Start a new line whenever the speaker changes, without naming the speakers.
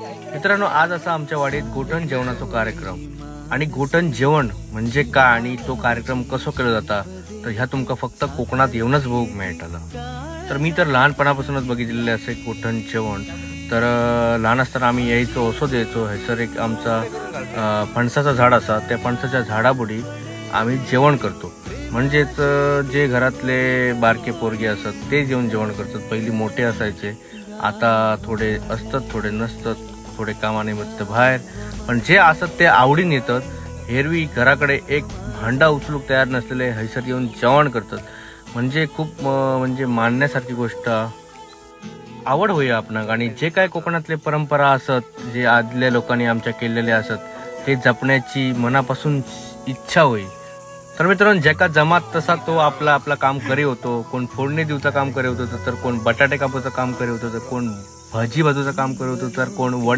मित्रांनो, आज असा आमच्या वाडीत गोठण जेवणाचा कार्यक्रम आणि गोठण जेवण म्हणजे काय आणि तो कार्यक्रम कसो केला जाता तर ह्या तुमका फक्त कोकणात येऊनच बघूक मेळटला। तर मी तर लहानपणापासूनच बघितलेले असे गोठण जेवण। तर लहान असताना आम्ही यायचो असो द्यायचो हैसर एक आमचा फणसाचं झाड असा, त्या फणसाच्या झाडाबुडी आम्ही जेवण करतो। म्हणजेच जे घरातले बारके पोरगे असतात ते जेवण करतात। पहिली मोठे असायचे, आता थोडे असतात थोडे नसतात, थोडे कामानिमित्त बाहेर, पण जे असतात ते आवडीने येतात। हेरवी घराकडे एक भांडा उचलूक तयार नसलेले हैसर येऊन जेवण करतात। म्हणजे खूप म्हणजे मानण्यासारखी गोष्ट। आवड होई आपणाक आणि जे काय कोकणातले परंपरा असत जे आदल्या लोकांनी आमच्या केलेले असत ते जपण्याची मनापासून इच्छा होई। तर मित्रांनो, ज्याका जमात तसा तो आपला आपला काम करी होतो। कोण फोडणी देऊचं काम करी होतो, तर कोण बटाटे कापूचं काम करी होतो, तर कोण भाजी भाजूचं काम करी होतो, तर कोण